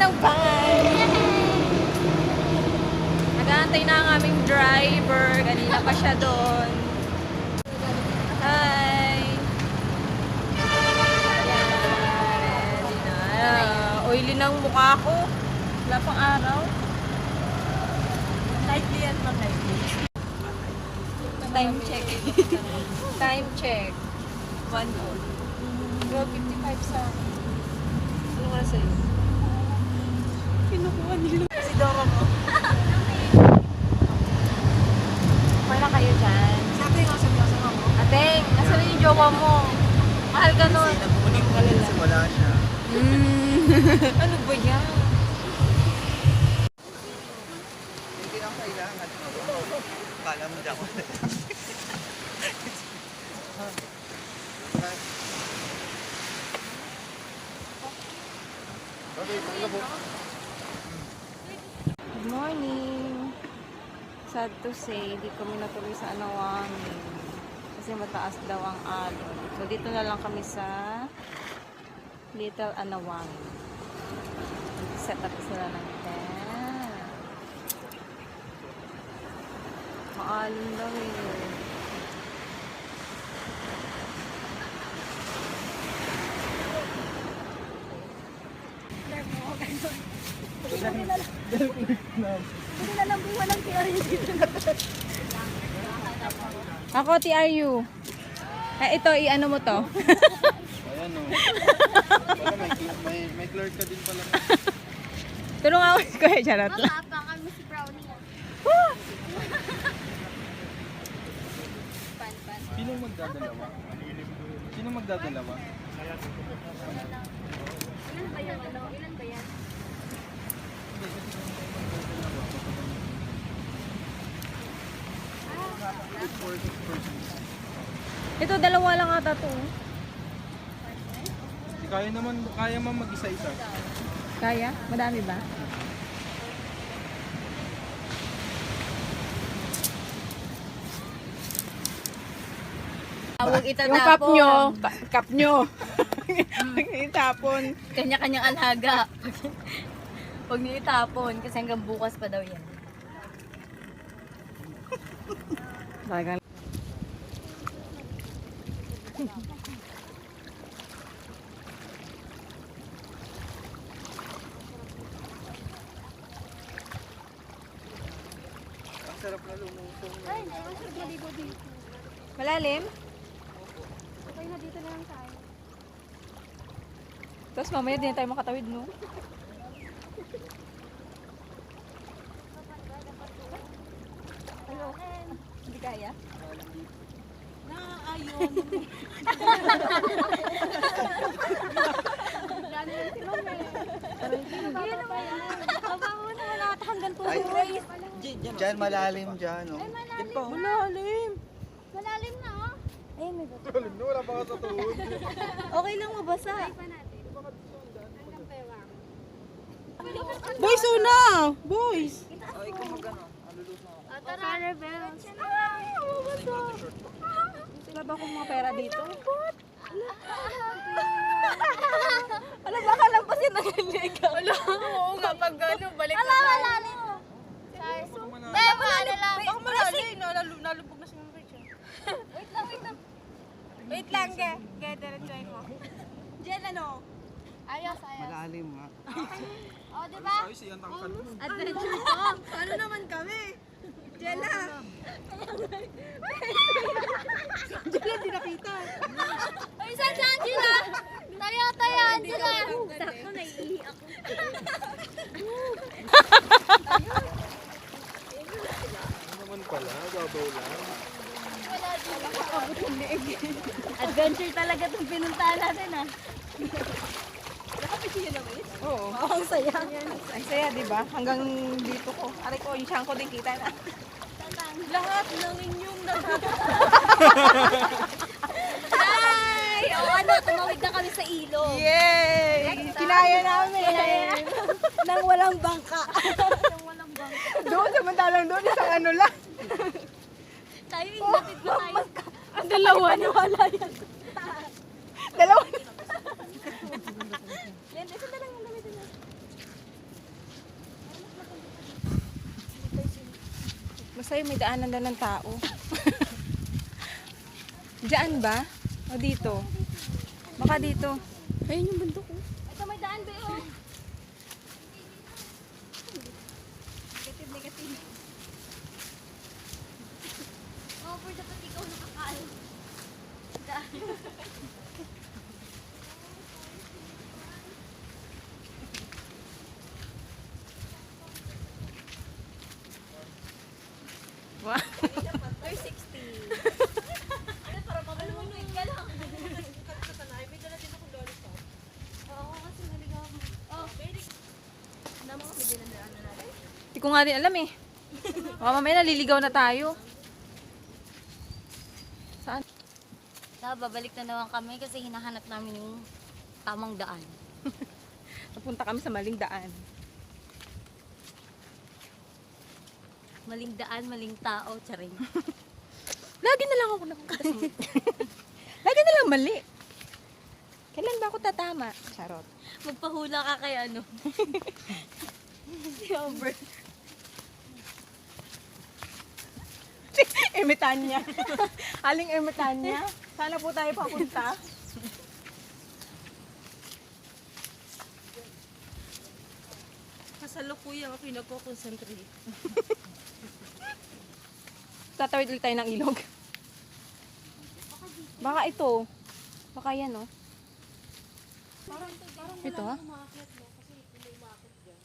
ng van. Nag-aantay na ang aming driver. Kanina pa siya doon. Hi! Ayan, ready na. Oily ng mukha ko. Wala pang araw. Lightly yan, ma'am, lightly. Time check. Time check. 1 hour. 12:55 sa akin. Ano nga sa'yo? Kinukuha nila. Si Dora mo. Okay na kayo dyan. Sabi nga, mo. Ateng, nasa na yung jowa mo? Mahal ka nun. Nagpupunin ko nila. Kasi wala siya. Ano ba yan? Hindi na kailangan. Kala mo dyan. Good morning. Sad to say, di kami natuloy sa Anawangin. Kasi mataas daw ang alon. So, dito na lang kami sa Little Anawangin. Set up sila ng tent. Maalon daw eh. Hindi na lang buwan ng TRU dito. Ako, TRU. Ito, i-ano mo to? Ayan o. May clerk ka din pala. Tulong ako si Kuya, charot lang. Makapangan mo si Brownie. Sino magdadalawa? Sino magdadalawa? Ilan ba yan? Ilan ba yan? Ito, dalawa lang ata to. Kaya man mag-isa-isa. Kaya? Madami ba? Huwag Yung itatapon. cup nyo. Itapon. Kanya-kanyang alhaga. Huwag niyo itapon kasi hanggang bukas pa daw yan. Talagang. Ang sarap na lumusong. Ay, ang sarap maligo dito. Malalim? Okay na dito na lang tayo. Tapos mamaya din tayo makatawid, no? Hindi kaya? Ayun. Gano'n lang si Mami. Aba mo na wala ata hanggang Ay, tuhod. Diyan, malalim dyan. Oh. Malalim. Malalim na oh. Ayun, may bato. Malalim na, wala pa ka sa tuhod. Okay lang mabasa. Try pa natin. Hanggang bewang. Boys, una! Boys! Ay, ikaw mag-ano. Alulus na ako. Tara, rebels. Sila ba kung mga pera dito? Ano ba kalampasin ng ligaw? Wala, oo nga, pag gano'n, balik na tayo. Malalim. Eh, malalim lang. Baka malalim. Nalubog na si Ma'am Rachel. Wait lang. Wait lang, kaya diretsuhin mo. Jen, ano? Ayos. Malalim nga. O, diba? Ayos, iyan tangkad mo. Adventure. Ano naman kami? Jella! Jella, di nakita. Ay, saan si Angela? Tayo, Angela. Sakto, naiihi ako. Ano naman pala, babaw lang. Adventure talaga itong pinuntahan natin, ah. Oo. Ang saya. Ang saya, di ba? Hanggang dito ko. Aray ko, yung siyang ko din kita na. Lahat ng inyong Ay! O ano, tumawid na kami sa ilog. Yay! Kinaya namin! Nang walang bangka. Doon, samantalang doon, isang ano lang. Tayo, inapit na tayo. Ang dalawa niyo. Wala yan. Dalawa niyo. Yan, isa na lang ang damit na. sa'yo may daanan daw ng tao. Diyan ba? O dito? Baka dito. Ayun yung bundok ko. Ito may daan ba yun? Negative. Oh, for dapat ikaw nakakaano. Daan. Wow. 360. Ano, para mamalumunuin ka lang. Oo, kasi naligaw mo. Oh, very. Namas mo din ang daan na natin. Hindi ko nga din alam eh. Baka mamaya naliligaw na tayo. Saan? Babalik na naman kami kasi hinahanap namin yung tamang daan. Napunta kami sa maling daan. Maling daan, maling tao, charing. Lagi na lang ako napunta sa maling. Lagi na lang mali. Kailan ba ako tatama? Charot. Magpahula ka kay ano. Si Amber. Emetanya. Aling Emetanya. Sana po tayo papunta. Kasalukuyan ako nagko-concentrate. Tatawid ulit tayo ng ilog. Baka ito. Baka yan, oh. Ito, ha?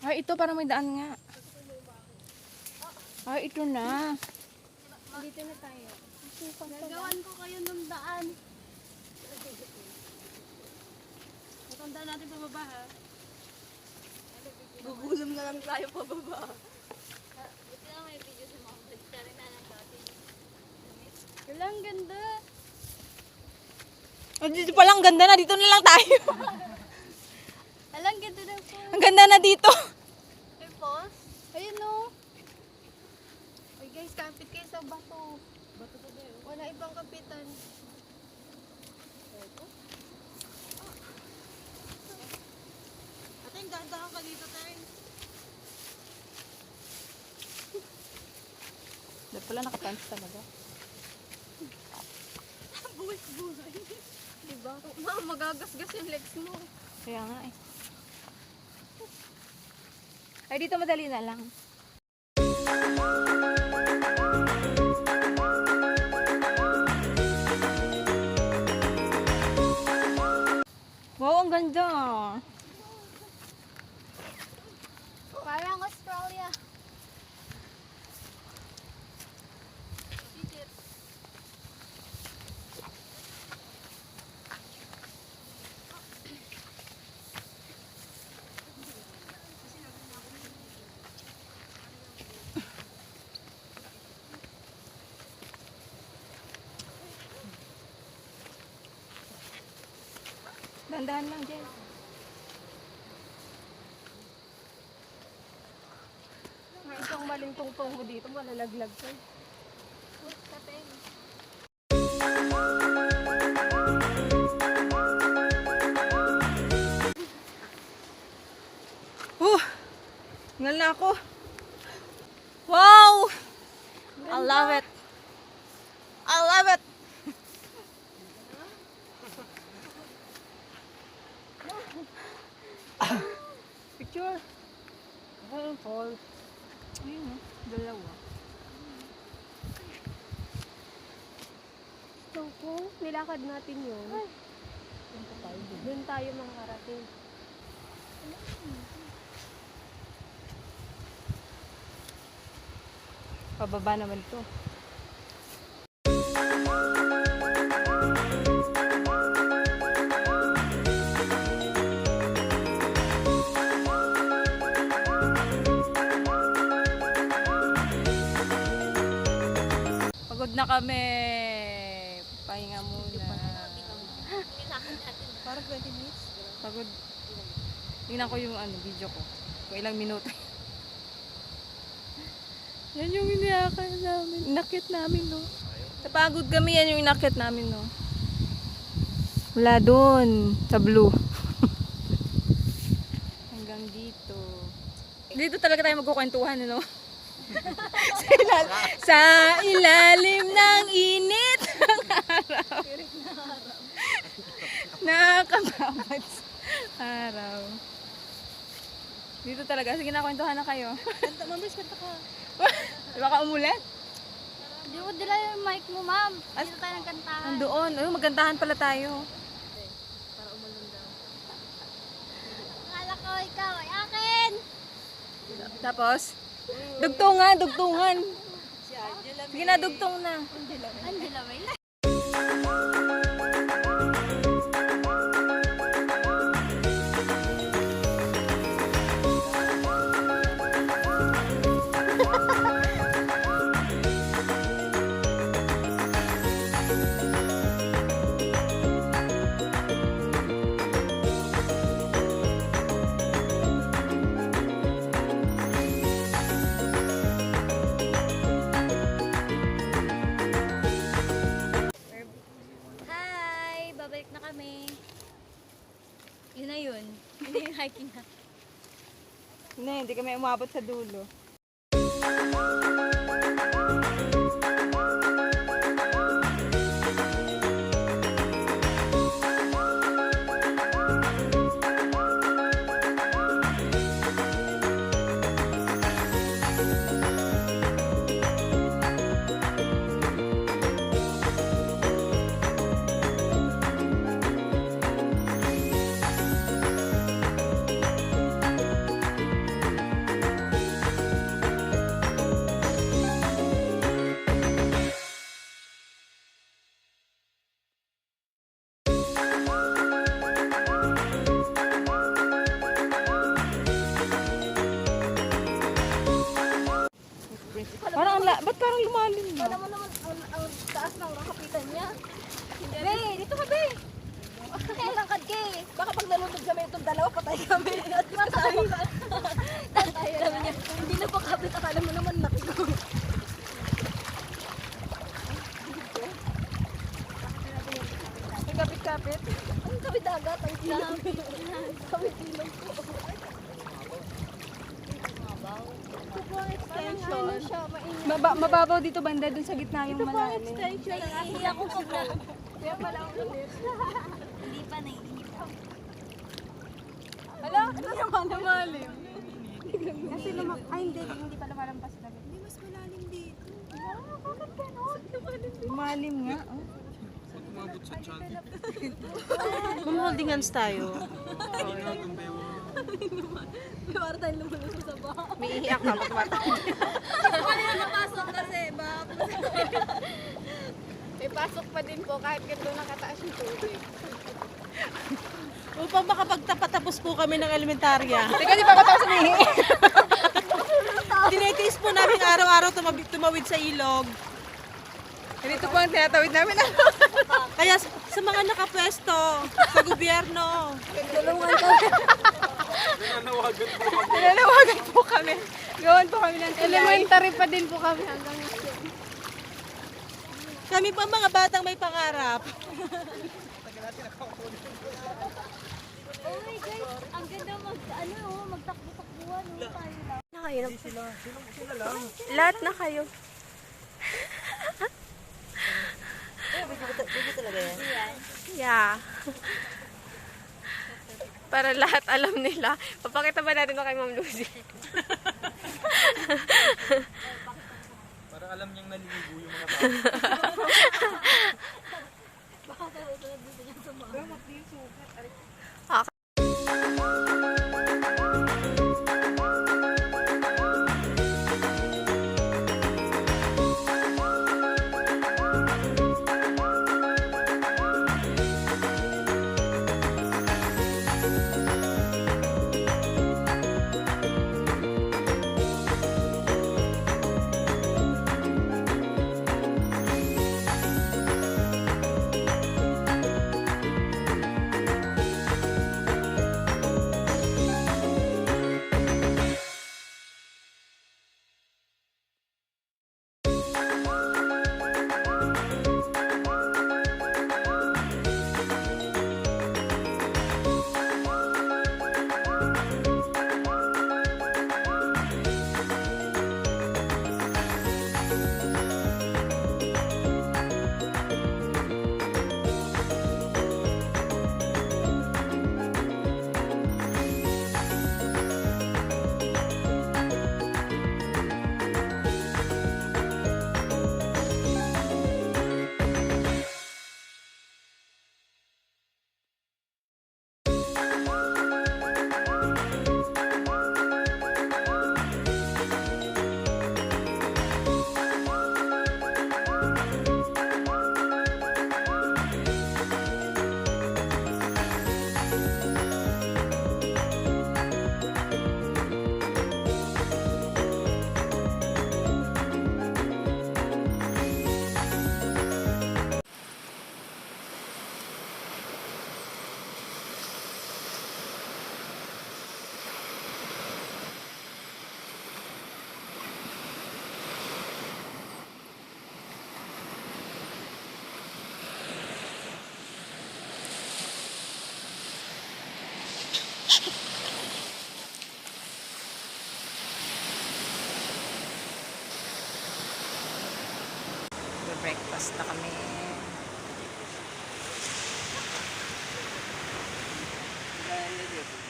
Ay, ito parang may daan nga. Ay, ito na. Dito na tayo. Nagawan ko kayo ng daan. Matandaan natin pababa ha. Gugulam na lang tayo pababa. Buti na may video sa mga nagtari na ng dati. Walang ganda. Oh, dito palang ganda na. Dito na lang tayo. Alang ganda ng po. Ang ganda na dito. May pause. Ayun o. Uy guys, kapit kayo sa bato. Bato pa ba yun? Wala ibang kapitan. Ate, dahan-dahan ka dito tayo. Dito pala nakapants talaga. Buhay-buhay. Diba? Ma, magagasgas yung legs mo. Kaya nga eh. Ay, dito madali na lang. Wow, ang ganda. Parang Australia. Dandahan lang, Jess. Isang maling tungtong mo dito, malalaglag ka. Ngal na ako. Wow! I love it. I love it. Picture. Ayun, fall. Ayun, dalawa. So, kung nilakad natin yun, doon tayo makarating. Pababa naman to. Pagod na kami. Pahinga muna. Nilakad natin. Parang 20 minutes. Pagod. Tingnan ko yung video ko. Kung ilang minuto. Yan yung inakit namin. Inakit namin, no? Napagod kami, yan yung inakit namin, no? Wala doon. Sa blue. Hanggang dito. Dito talaga tayo magkukwentuhan, no? Sa ilalim ng init ng araw. Nakakababad sa araw. Dito talaga. Sige na, kwentuhan na kayo. Kanta, mambis, kanta ka. Baka umulit? Di mo dila yung mic mo, ma'am. Dito tayo ng kantahan. Nandoon. Ay, magkantahan pala tayo. Akala ko ikaw ay akin. Tapos, dugtungan, dugtungan. Sige na, dugtong na. Angela May. Hi! Babalik na kami. Yun na yun. Hindi yung hiking na. Hindi kami umabot sa dulo. Ba't parang lumalim na? Alam mo naman, ang taas ng kapitan niya. Be, dito ka, be. Matangkad ka eh. Baka pag nalunod kami itong dalawa, patay kami. At patay. Patay naman niya. Hindi na pa kapit. Akala mo naman laki ko. Ang kapit-kapit. Ang kapit dagat. Ang kapit. Kapit ilong ko. Extension. Siya, mainit. Mababaw dito banda dun sa gitna yung malalim. Extension. Naiiyak ko pag na. Kaya pala ang ulit. Hindi pa naiiyak. Hala, ano naman lumalim? Kasi ay hindi pa lumalampas na. Hindi mas malalim dito. Bakit ganon? Lumalim nga. Oh. Mag-holding hands tayo. Para tayo lumalampas sa baha. May iiyak ka, matmatay. Kanina napasok kasi, may pasok pa din po kahit ganito nakataas yung tubig. Upang makapagtapos po kami ng elementarya. Teka, di ba ka tapos umihi? Tinitiis po namin araw-araw tumawid sa ilog. Dito po ang tinatawid namin. Kaya sa mga nakapwesto, sa gobyerno, Tulungan kami. Nanawagan po kami. Gawan po kami ng tulay. Elementary pa din po kami hanggang ngayon. kami po ang mga batang may pangarap. Oh my guys, ang ganda magtakbo-takbuhan. Tayo lang. Lahat na kayo. Yeah. Para lahat alam nila. Papakita ba natin kay Ma'am Lucy? Para alam niyang naliligo yung mga tao. Breakfast na kami.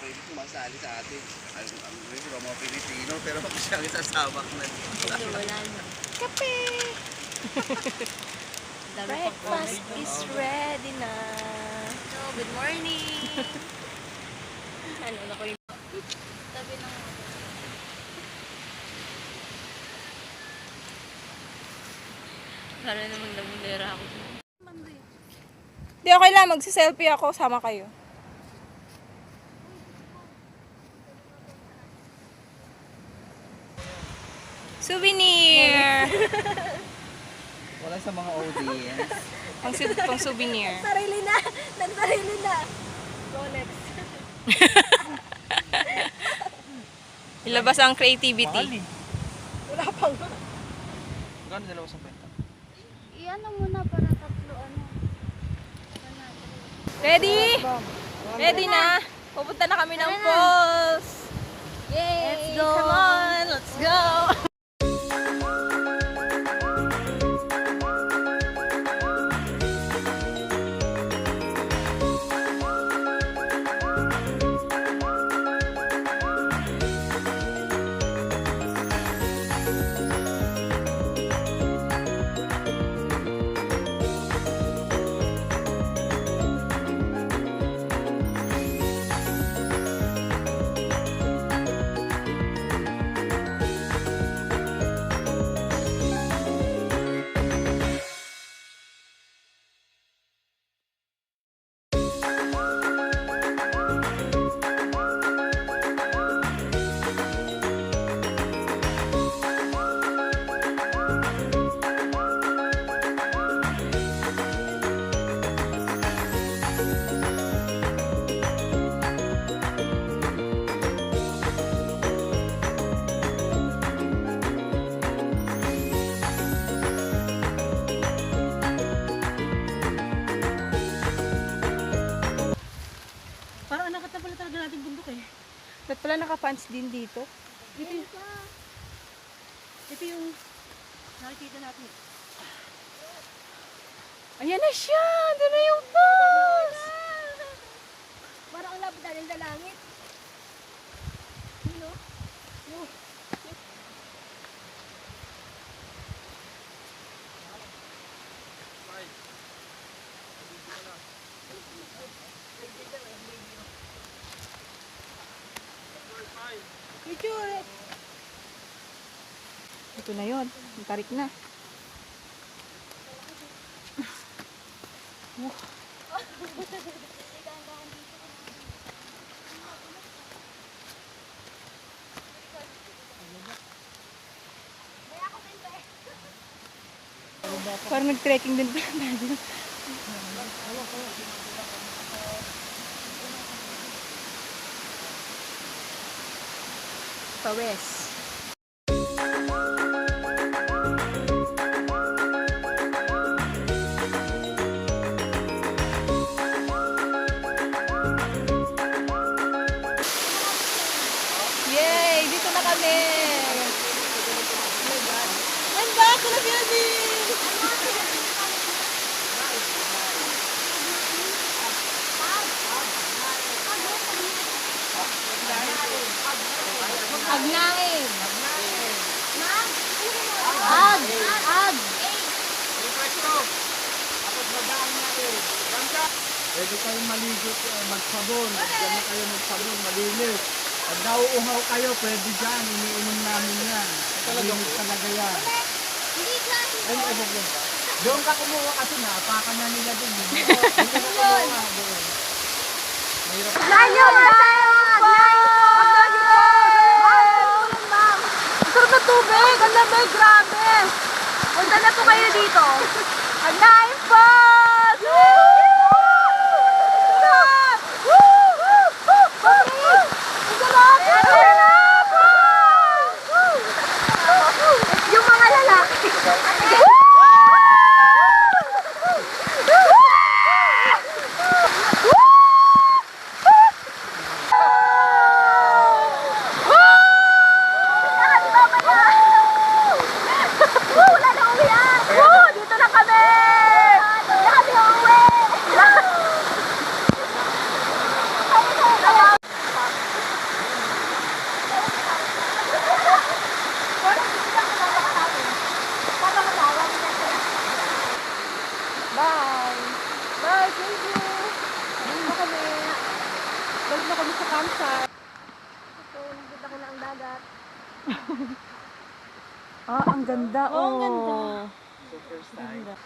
Pwede kumasali sa atin. Ang mga Pilipino, pero siyang isasabak na. Kape! Breakfast is ready na. Good morning! Ano na ko yung... Tabi ng... Para namang namulera ako. Di okay lang, magsiselfie ako, sama kayo. Souvenir! Wala sa mga audience. Pang souvenir. Sarili na. Nagsarili na. Rolex. Ilabas ang creativity. Wala pang. Magkano dalawa sa penta? Iano muna para tatlo ano. Ready? Ready na? Pupunta na kami ng falls. Yay! Let's go! Come on, let's go! Parang nakita pala talaga natin bundok eh. Ba't pala naka-pants din dito? Ito yung nakikita natin. Ayan na siya! Doon na yung falls! Parang ang lapit natin sa langit. Ano? Picture! Ito na yun. Tarik na. Parang nag-trekking din pala tayo. Pawes. Yay! Dito na kami! Ganda! Kuna building! Agnain! Ag! Ag! Pwede kayong maligo, magsabon. Diyan na kayo magsabon, malinis. Pag nauuhaw kayo, pwede dyan. Iniinom namin yan. Malinis talaga yan. Ay, doon ka kumuha kasi naapakan na nila doon. Doon ka kumuha doon. Mahirap. Layo! Sarap na tubig! Ang lamig! Grabe! Punta na po kayo dito. Agnain Falls! Yung mga lalaki. ng dagat. Ah, ang ganda. Oo, ang ganda. Super style.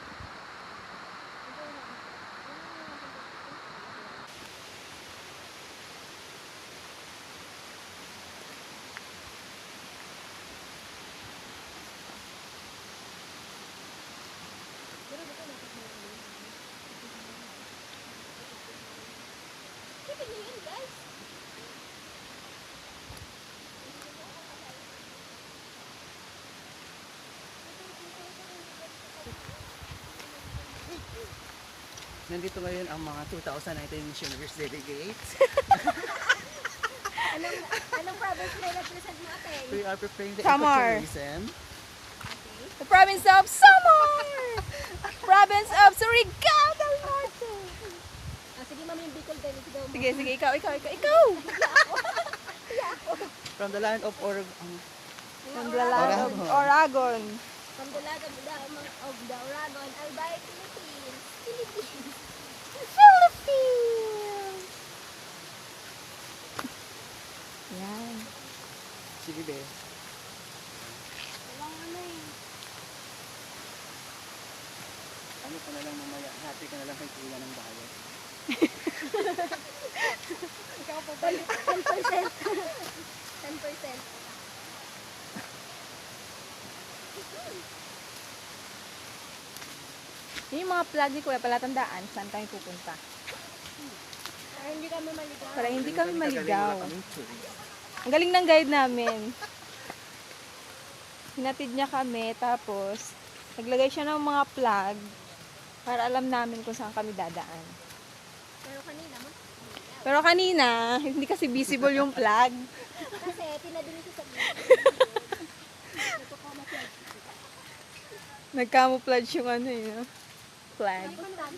Nandito ngayon ang mga 2019 Miss Universe delegates. Anong province na represent mo, ate? We are preparing the Samar. ecotourism. The province of Samar! Province of Surigao del Norte! Sige, mami, yung Bicol din. Sige, ikaw! From the land of From the land of Oragon. From the land of the Oragon, Albay, Philippines. Philippines! Yan. Sige be. Walang ano eh. Ano ka na lang mamaya, hati ka na lang kay kuya ng bayan. 10%. Yung mga flag ni Kuya, palatandaan, saan tayo pupunta? Para hindi kami maligaw. Para hindi kami maligaw. Wala kaming tourist. Ang galing ng guide namin. Hinatid niya kami, tapos naglagay siya ng mga flag para alam namin kung saan kami dadaan. Pero kanina, hindi kasi visible yung flag. Kasi tinadili ko sa Nag-camouflage yung ano yun. Flag.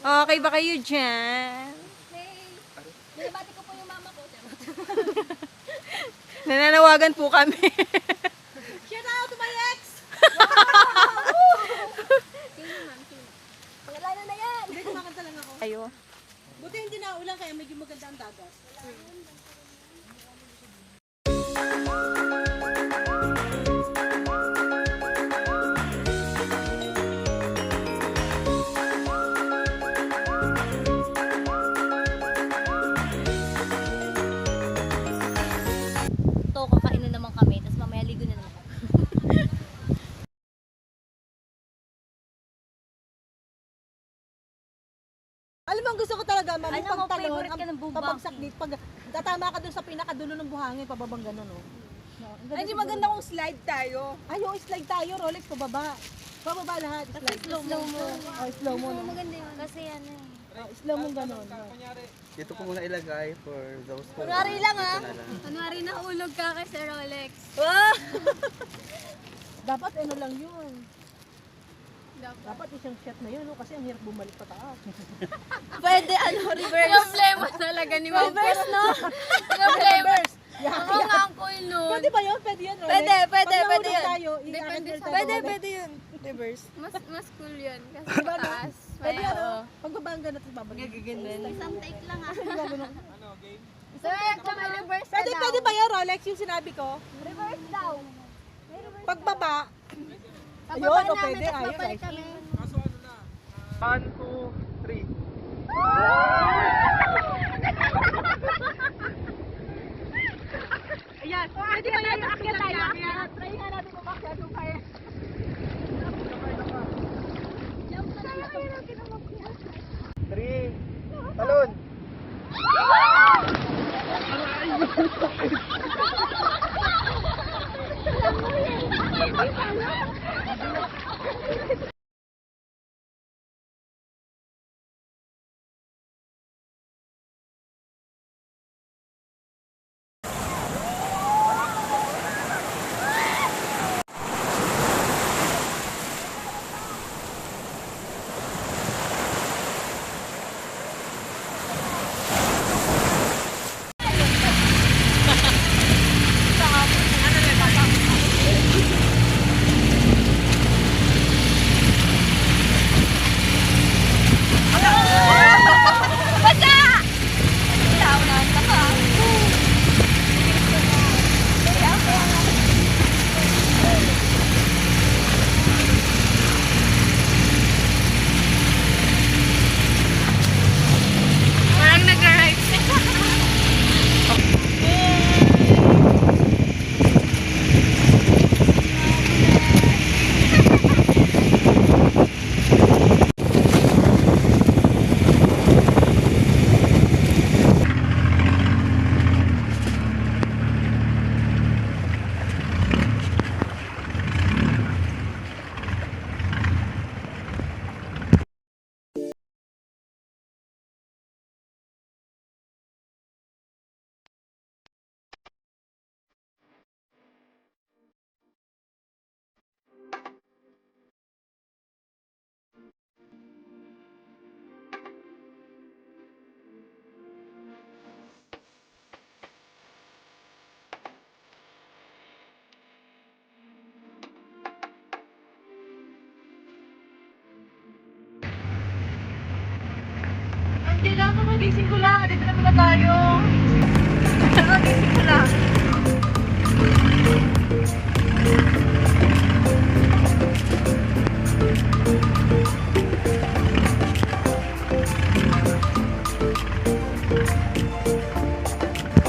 Okay ba kayo dyan? Hey! Binabati ko po yung mama ko. Nananawagan po kami. Shout out to my ex! Sino ma'am? Sino? Pangalanan na yan! Hindi, kumakanta lang ako. Ayo. Buti hindi na ulan kaya medyo maganda ang dagat. Ito, kakain na naman kami. Tapos mamaya ligo na naman kami. Alam mo, ang gusto ko talaga, mami, Ano pag mo, talon, favorite ka ng bubag? pabagsak dito, pag tatama ka dun sa pinakadulo ng buhangin, pababang gano'n, no? Ay, di maganda kung slide tayo. Ay, yung slide tayo, Rolex, pababa. Pababa lahat, slide. Slow mo. Oh, slow mo, no? Maganda yun. Kasi ano eh. Oh, slow mo gano'n. No? Dito ko muna ilagay for those who... Kunwari lang, ah. Dito na lang. Kunwari nahulog ka kasi Rolex. Dapat ano lang yun. Dapat isang shot na yun, no? Kasi ang hirap bumalik pa taas. Pwede ano, reverse. Problema talaga ni Ma'am. Reverse, no? Problema. Ako nga ang cool nun. Pwede ba yun? Pwede yun, Rolex? Pwede, Pag nahulog yun. tayo, Depende i-handle sa- tayo, Pwede, Rolex. pwede yun. Reverse. Mas cool yun. Kasi Diba, no? mataas. Pwede ano? Pagbaba ang gano'n, tapos babalik. Isang take lang ah. Gagano. Sir, kung may reverse ka Pwede, daw. pwede ba yun, Rolex, yung sinabi ko? Reverse daw. Pagbaba, Pababa Ayun, namin, pwede. tapos Ayun, babalik guys. kami. 1, 2, 3. ayan. Pwede ba yan? Akyat tayo. Try nga natin umakyat yung fire. Three. Talon. Kailangan magising ko lang. Dito naman na tayo. Kailangan magising ko lang.